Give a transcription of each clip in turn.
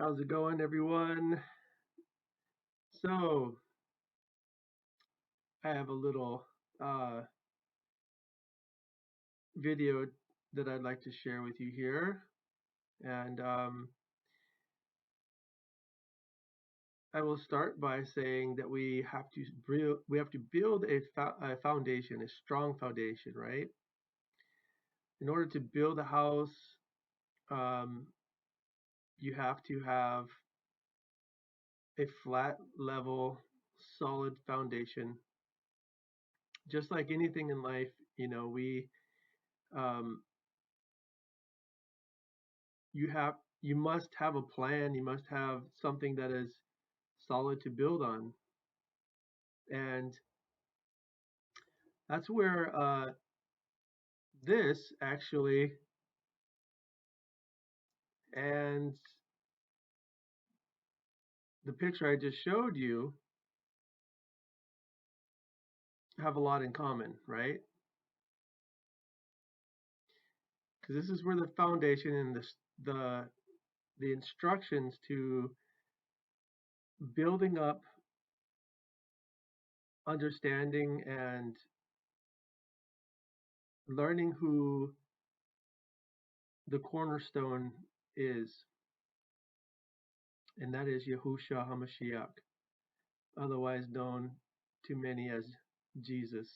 How's it going, everyone? So, I have a little video that I'd like to share with you here, and I will start by saying that we have to build a foundation, a strong foundation, right? In order to build a house, um, you have to have a flat, level, solid foundation. Just like anything in life, we um, you have you must have a plan, you must have something that is solid to build on. And that's where this actually and the picture I just showed you have a lot in common, right? Because this is where the foundation and the instructions to building up understanding and learning who the cornerstone is, and that is Yahusha HaMashiach, otherwise known to many as Jesus.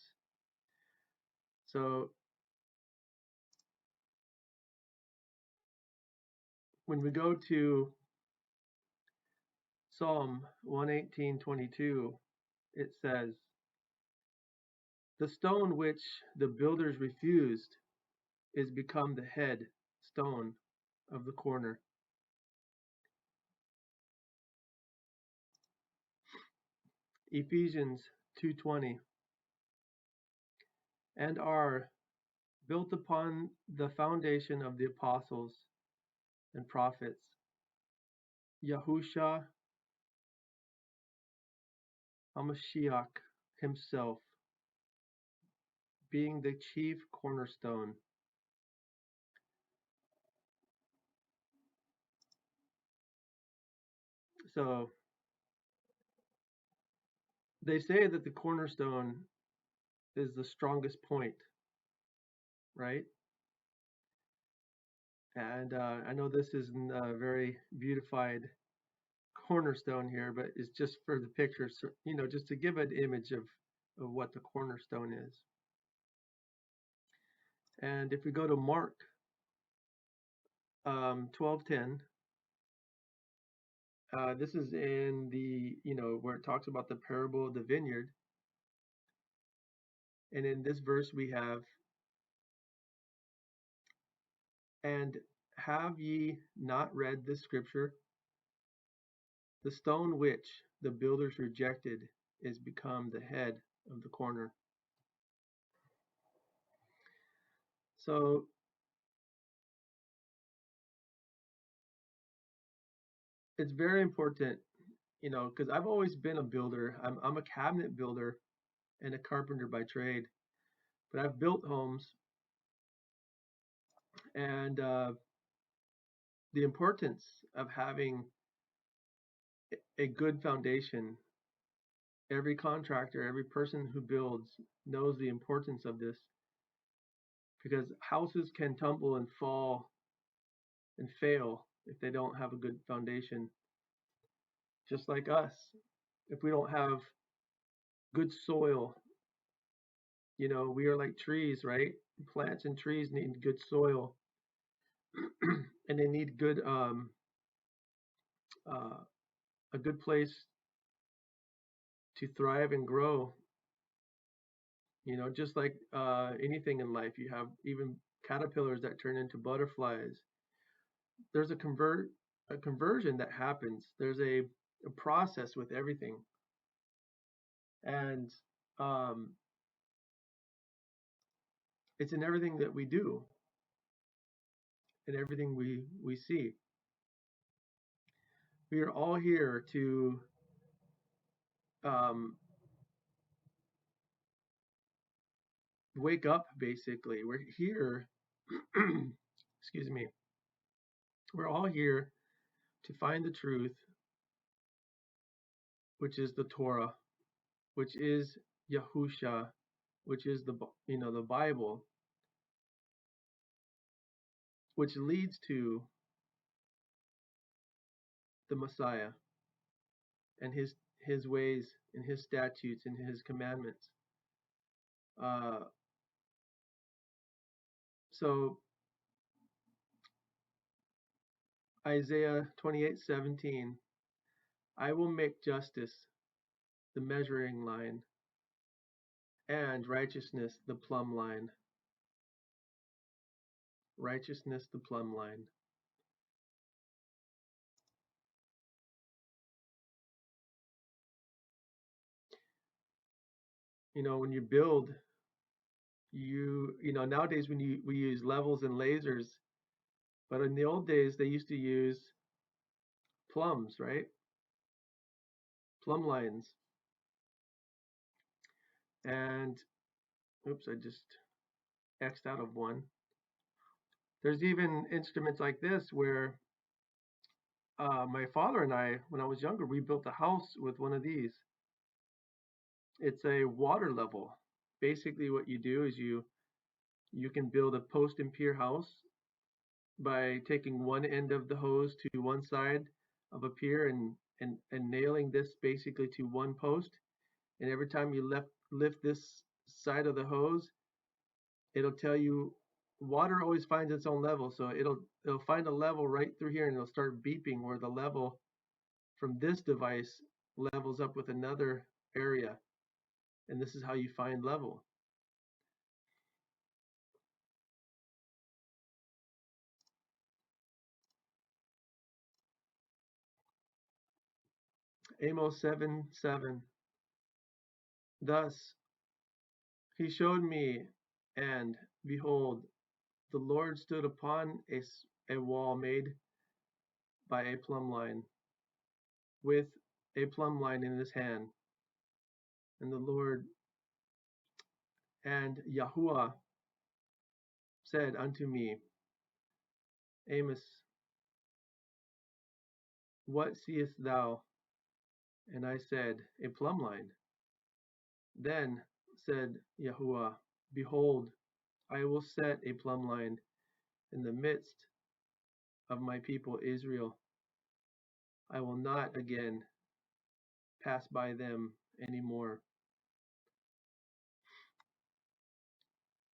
So when we go to Psalm 118:22, it says, "The stone which the builders refused is become the head stone of the corner." Ephesians 2:20, "And are built upon the foundation of the apostles and prophets, Yahusha HaMashiach himself being the chief cornerstone." So they say that the cornerstone is the strongest point, right? And I know this isn't a very beautified cornerstone here, but it's just for the picture, so, just to give an image of what the cornerstone is. And if we go to Mark 12:10, this is in the, where it talks about the parable of the vineyard. And in this verse we have, "And have ye not read this scripture? The stone which the builders rejected is become the head of the corner." So it's very important, because I've always been a builder. I'm a cabinet builder and a carpenter by trade, but I've built homes, and the importance of having a good foundation. Every contractor, every person who builds knows the importance of this, because houses can tumble and fall and fail if they don't have a good foundation. Just like us, if we don't have good soil, we are like trees, right? Plants and trees need good soil, and they need uh, a good place to thrive and grow. Just like anything in life, you have even caterpillars that turn into butterflies. There's a conversion that happens. There's a process with everything, and um, it's in everything that we do, in everything we see. We are all here to um, wake up. Basically, we're here. Excuse me. We're all here to find the truth, which is the Torah, which is Yahusha, which is the Bible, which leads to the Messiah and his ways and his statutes and his commandments. So Isaiah 28:17, I will make justice the measuring line and righteousness the plumb line. Righteousness the plumb line. When you build, nowadays we use levels and lasers, but in the old days they used to use plumbs, right? Plumb lines. And oops, I just X'd out of one. There's even instruments like this where my father and I, when I was younger, we built a house with one of these. It's a water level. Basically what you do is you can build a post and pier house by taking one end of the hose to one side of a pier and nailing this basically to one post. And every time you lift this side of the hose, it'll tell you water always finds its own level. So it'll find a level right through here and it'll start beeping where the level from this device levels up with another area. And this is how you find level. Amos 7:7. Thus he showed me, and behold, the Lord stood upon a wall made by a plumb line, with a plumb line in his hand. And the Lord and Yahuwah said unto me, Amos, what seest thou? And I said, a plumb line. Then said Yahuwah, behold, I will set a plumb line in the midst of my people Israel. I will not again pass by them anymore.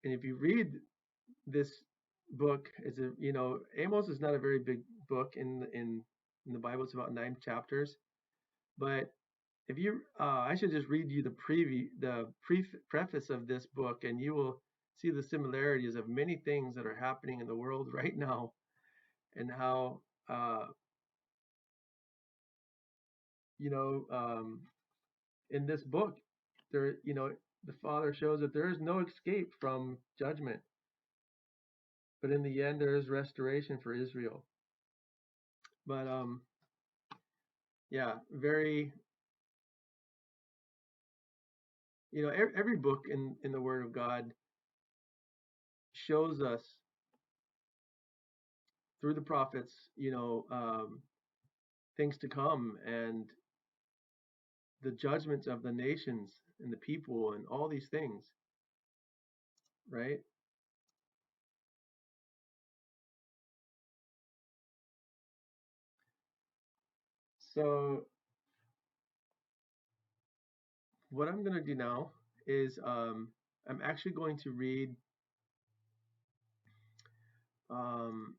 And if you read this book, Amos is not a very big book in the Bible. It's about 9 chapters. But if you, I should just read you the preface of this book, and you will see the similarities of many things that are happening in the world right now, and how, in this book, there, the Father shows that there is no escape from judgment, but in the end, there is restoration for Israel. But yeah, very, every book in the Word of God shows us through the prophets, things to come and the judgments of the nations and the people and all these things, right? So what I'm going to do now is I'm actually going to read I'm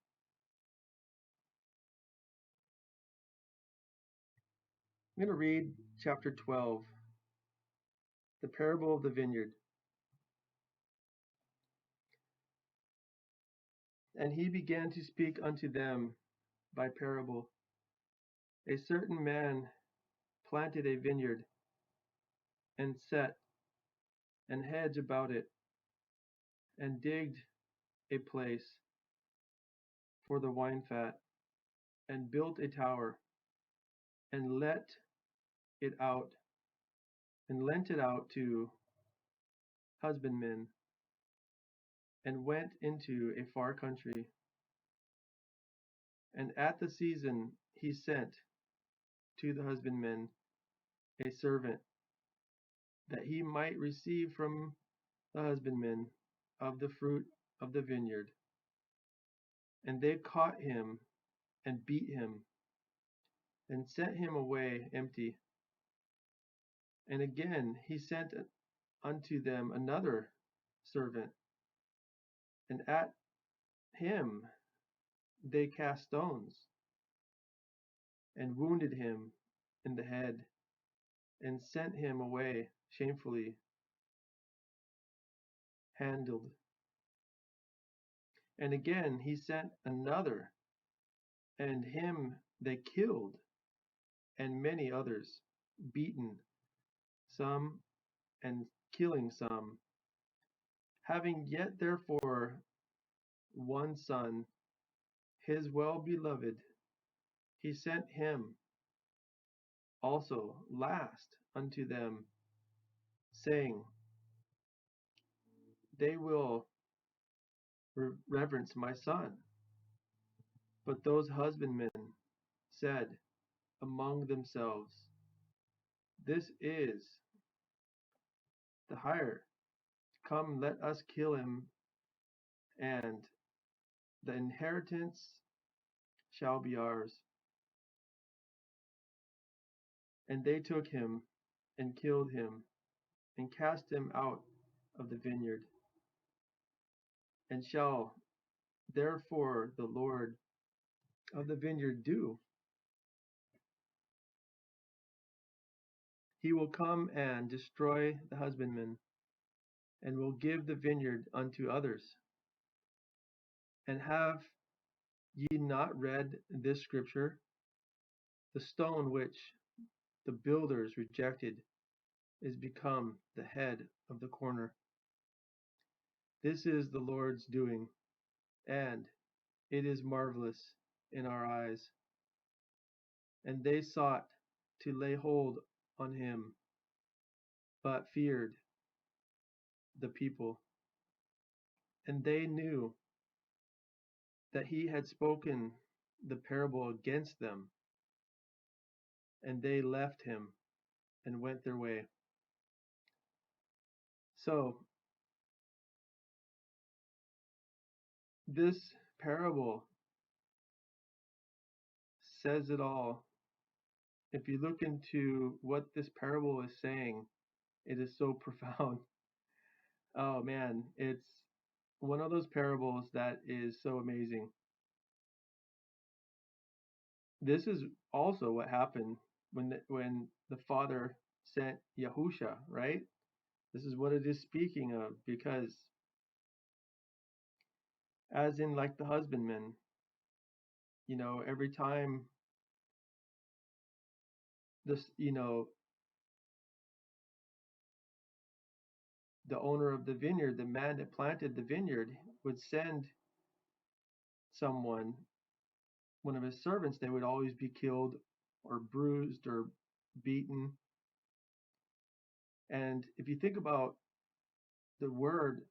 going to read chapter 12, the parable of the vineyard. And he began to speak unto them by parable. A certain man planted a vineyard and set an hedge about it and digged a place for the wine fat and built a tower and let it out and lent it out to husbandmen and went into a far country. And at the season he sent to the husbandman a servant, that he might receive from the husbandman of the fruit of the vineyard. And they caught him and beat him and sent him away empty. And again he sent unto them another servant, and at him they cast stones, and wounded him in the head, and sent him away shamefully handled. And again he sent another, and him they killed, and many others, beaten some and killing some. Having yet therefore one son, his well-beloved, he sent him also last unto them, saying, they will reverence my son. But those husbandmen said among themselves, this is the hire. Come, let us kill him, and the inheritance shall be ours. And they took him and killed him and cast him out of the vineyard. And shall therefore the Lord of the vineyard do? He will come and destroy the husbandman, and will give the vineyard unto others. And have ye not read this scripture? The stone which the builders rejected is become the head of the corner. This is the Lord's doing, and it is marvelous in our eyes. And they sought to lay hold on him, but feared the people. And they knew that he had spoken the parable against them, and they left him and went their way. So, this parable says it all. If you look into what this parable is saying, it is so profound. Oh man, it's one of those parables that is so amazing. This is also what happened when the Father sent Yahusha, right? This is what it is speaking of, because as in like the husbandman, every time this, the owner of the vineyard, the man that planted the vineyard, would send someone, one of his servants, they would always be killed or bruised or beaten. And if you think about the word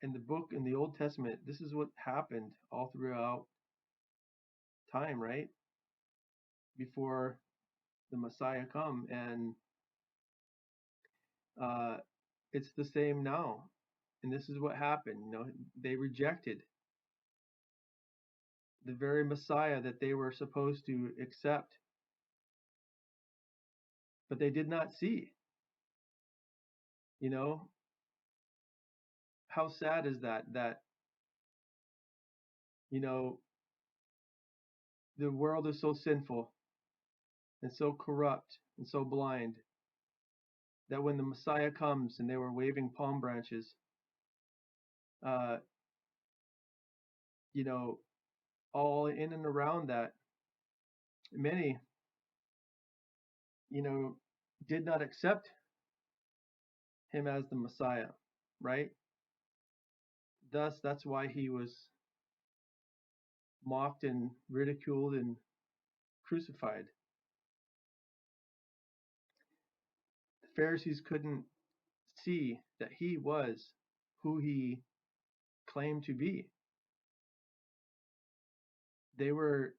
in the book in the Old Testament, this is what happened all throughout time, right? Before the Messiah come, and it's the same now. And this is what happened. They rejected the very Messiah that they were supposed to accept, but they did not see. How sad is that? That the world is so sinful and so corrupt and so blind that when the Messiah comes and they were waving palm branches, uh, all in and around that, many, did not accept him as the Messiah, right? Thus, that's why he was mocked and ridiculed and crucified. The Pharisees couldn't see that he was who he claimed to be. They were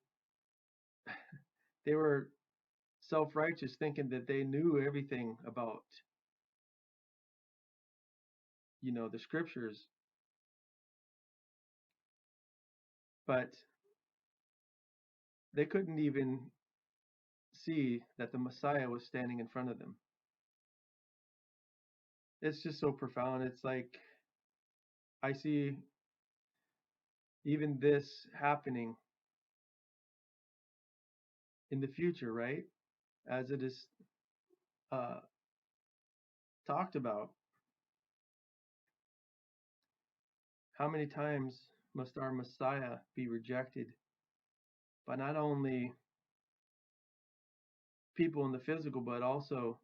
They were self-righteous, thinking that they knew everything about, the scriptures, but they couldn't even see that the Messiah was standing in front of them. It's just so profound. It's like I see even this happening in the future, right? As it is uh, talked about. How many times must our Messiah be rejected by not only people in the physical, but also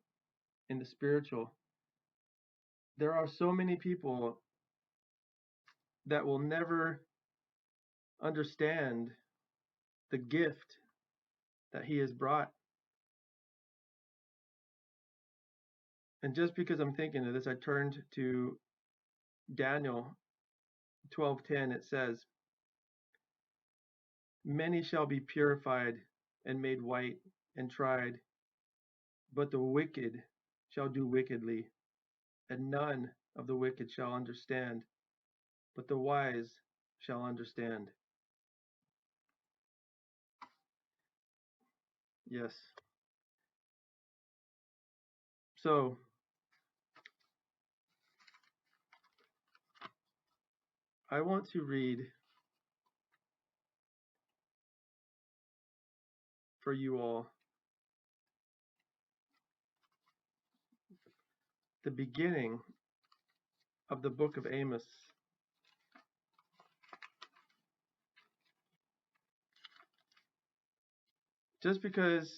in the spiritual? There are so many people that will never understand the gift that he has brought. And just because I'm thinking of this, I turned to Daniel 12:10. It says, "Many shall be purified and made white and tried, but the wicked shall do wickedly, and none of the wicked shall understand, but the wise shall understand." Yes. So I want to read for you all the beginning of the book of Amos. Just because,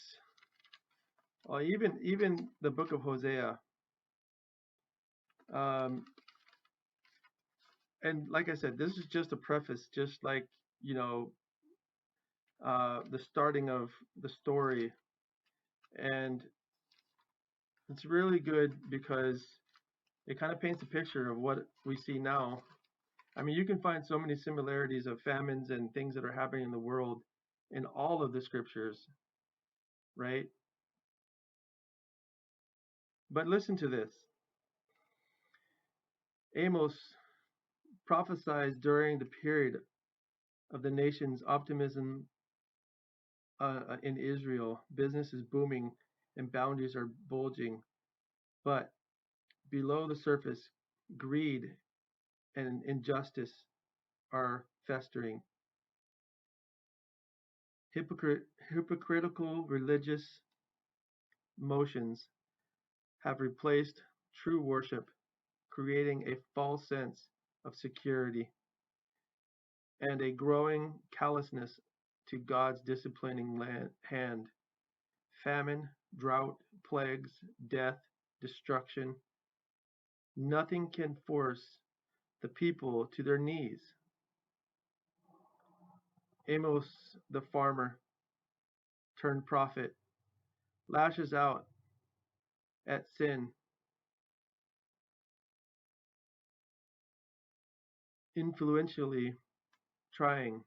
well, even the book of Hosea, um, and like I said, this is just a preface, just like you know the starting of the story, and it's really good because it kind of paints a picture of what we see now. I mean, you can find so many similarities of famines and things that are happening in the world in all of the scriptures, right? But listen to this. Amos prophesied during the period of the nation's optimism in Israel. Business is booming and boundaries are bulging. But below the surface, greed and injustice are festering. Hypocritical religious motions have replaced true worship, creating a false sense of security and a growing callousness to God's disciplining hand. Famine, drought, plagues, death, destruction. Nothing can force the people to their knees. Amos, the farmer turned prophet, lashes out at sin, influentially trying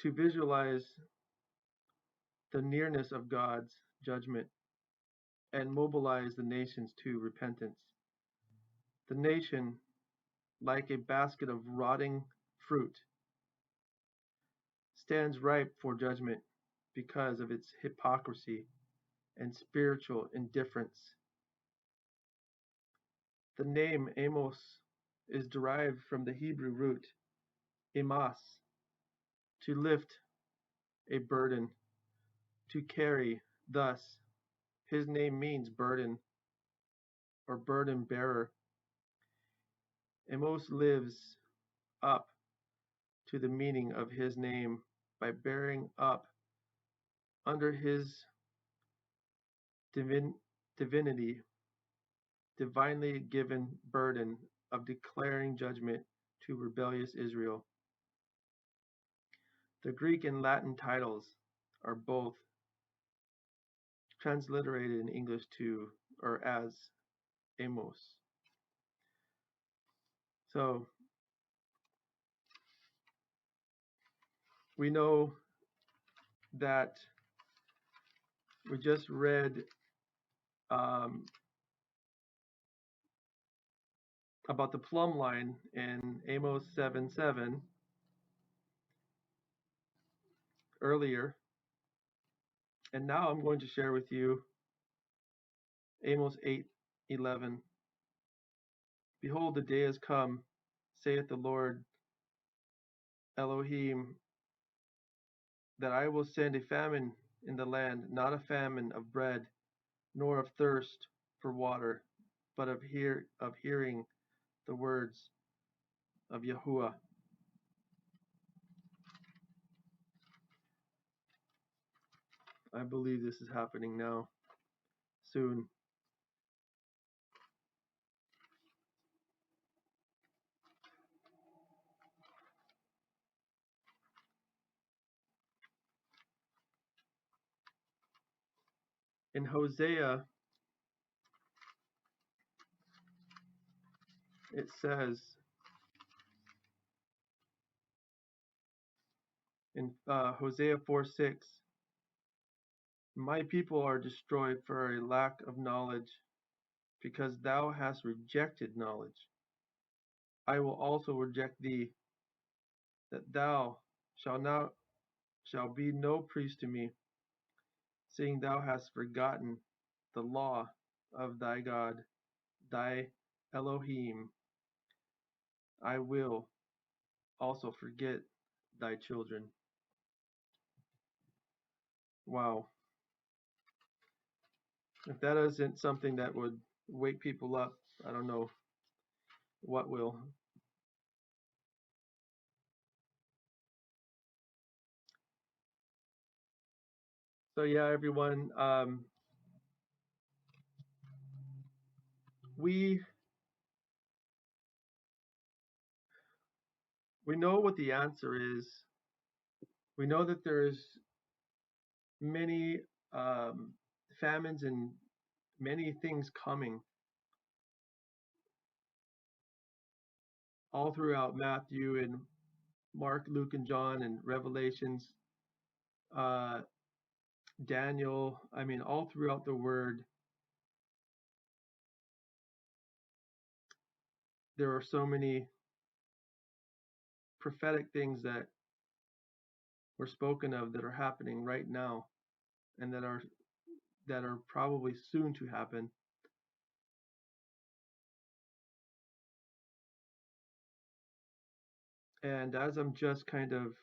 to visualize the nearness of God's judgment and mobilize the nations to repentance. The nation, like a basket of rotting fruit, stands ripe for judgment because of its hypocrisy and spiritual indifference. The name Amos is derived from the Hebrew root emas, to lift a burden, to carry. Thus, his name means burden or burden bearer. Amos lives up to the meaning of his name by bearing up under his divinity, divinely given burden of declaring judgment to rebellious Israel. The Greek and Latin titles are both transliterated in English to or as Amos. So we know that we just read um, about the plumb line in Amos 7:7 earlier. And now I'm going to share with you Amos 8:11. Behold, the day has come, saith the Lord Elohim, that I will send a famine in the land, not a famine of bread, nor of thirst for water, but of hearing the words of Yahuwah. I believe this is happening now, soon. In Hosea, it says in Hosea 4:6, my people are destroyed for a lack of knowledge, because thou hast rejected knowledge. I will also reject thee, that thou shalt be no priest to me, seeing thou hast forgotten the law of thy God, thy Elohim. I will also forget thy children. Wow. If that isn't something that would wake people up, I don't know what will. So yeah, everyone, we know what the answer is. We know that there's many famines and many things coming all throughout Matthew and Mark, Luke, and John, and Revelations, uh, Daniel. I mean, all throughout the Word, there are so many prophetic things that were spoken of that are happening right now, and that are probably soon to happen. And as I'm just kind of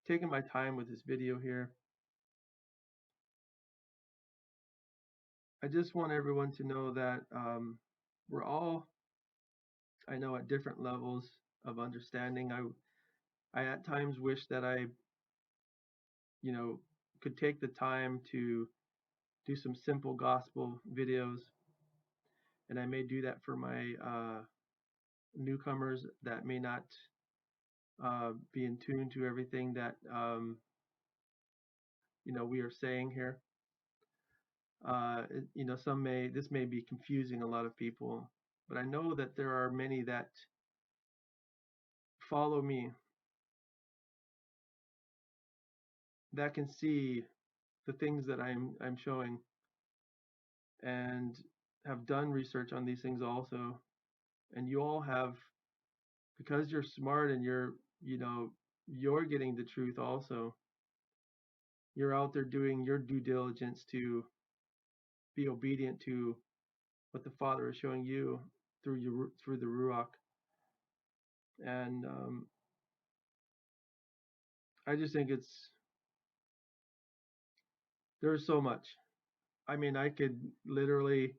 taking my time with this video here, I just want everyone to know that we're all, I know, at different levels of understanding. I at times wish that I, could take the time to do some simple gospel videos, and I may do that for my newcomers that may not be in tune to everything that we are saying here. This may be confusing a lot of people, but I know that there are many that follow me that can see the things that I'm showing, and have done research on these things also. And you all have, because you're smart and you're getting the truth also. You're out there doing your due diligence to be obedient to what the Father is showing you through the Ruach. And I just think there's so much. I mean, I could literally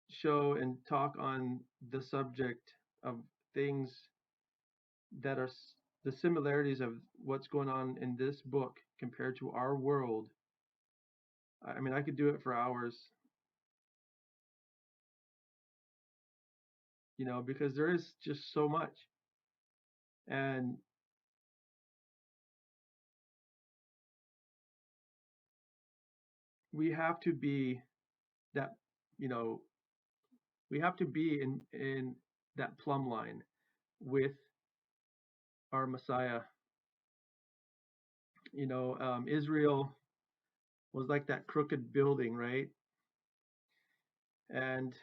show and talk on the subject of things that are the similarities of what's going on in this book compared to our world. I mean, I could do it for hours, because there is just so much. And we have to be that, we have to be in that plumb line with our Messiah. Israel was like that crooked building, right? And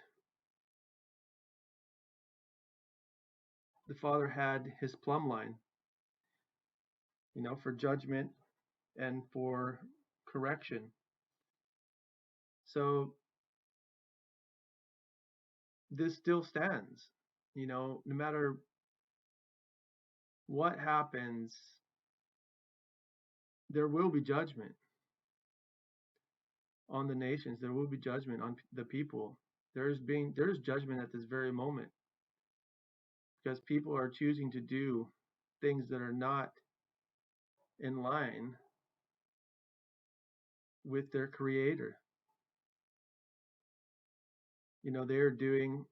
the Father had his plumb line, for judgment and for correction. So this still stands, no matter what happens, there will be judgment on the nations. There will be judgment on the people. There's judgment at this very moment because people are choosing to do things that are not in line with their creator. They're doing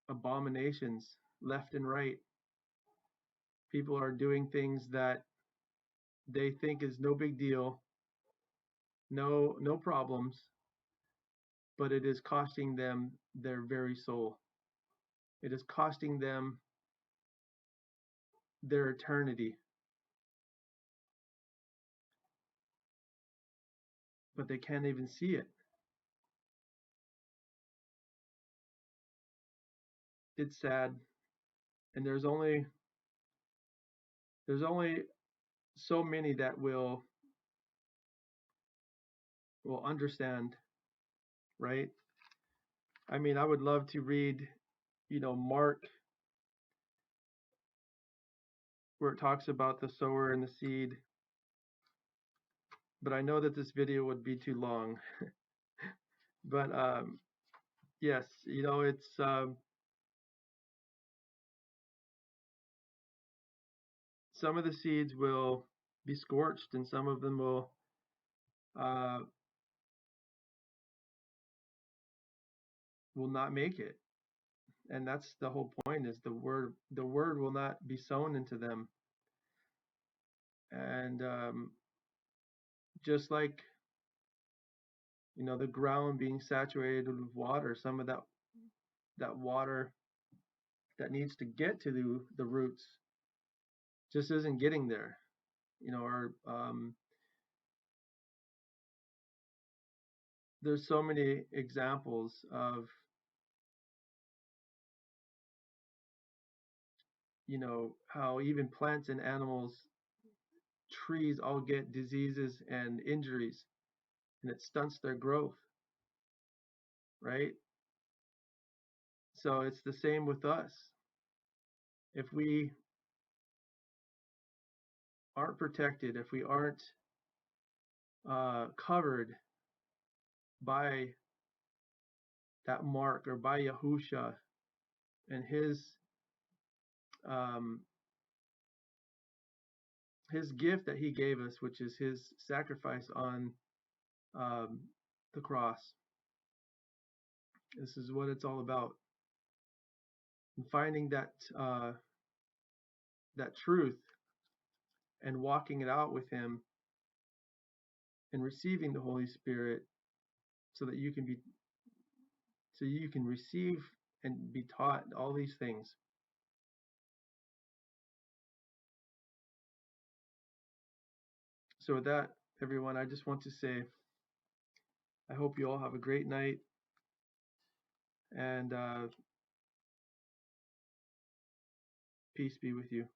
abominations left and right. People are doing things that they think is no big deal, no problems, but it is costing them their very soul. It is costing them their eternity. But they can't even see it. It's sad. And there's only so many that will understand, right? I mean, I would love to read, Mark, where it talks about the sower and the seed, but I know that this video would be too long. But yes, it's some of the seeds will be scorched, and some of them will not make it. And that's the whole point, is the word will not be sown into them. And just like the ground being saturated with water, some of that water that needs to get to the roots just isn't getting there. Or there's so many examples of how even plants and animals, trees all get diseases and injuries, and it stunts their growth, right? So it's the same with us. If we aren't protected, if we aren't covered by that mark, or by Yahusha and his gift that he gave us, which is his sacrifice on the cross. This is what it's all about. And finding that truth and walking it out with him and receiving the Holy Spirit, so that you can receive and be taught all these things. So with that, everyone, I just want to say, I hope you all have a great night, and peace be with you.